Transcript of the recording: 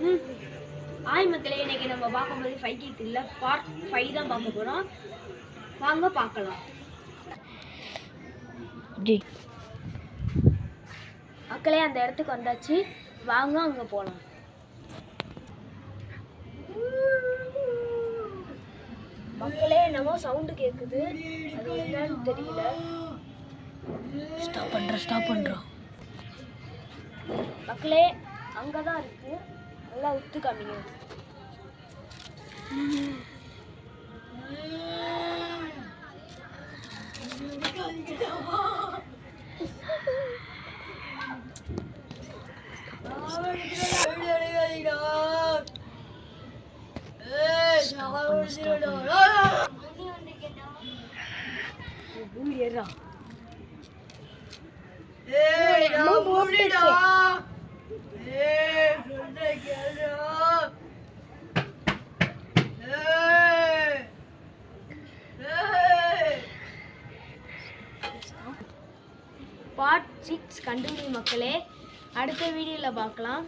Hi மக்களே, இன்னைக்கு நம்ம பார்க்கும்போது 5K Thrill பார்ட் 5 தான் பார்க்க போகிறோம். வாங்க பார்க்கலாம். மக்களே, அந்த இடத்துக்கு வந்தாச்சு. வாங்க அங்கே போகலாம். மக்களே, என்னமோ சவுண்டு கேட்குது. அது என்னன்னு தெரியல. ஸ்டாப் பண்ணுறோம். மக்களே, அங்கே தான் இருக்கு. நல்லா உத்து காமிங்க. பார்ட் 6 கண்டினியூ மக்களே. அடுத்த வீடியோவில் பார்க்கலாம்.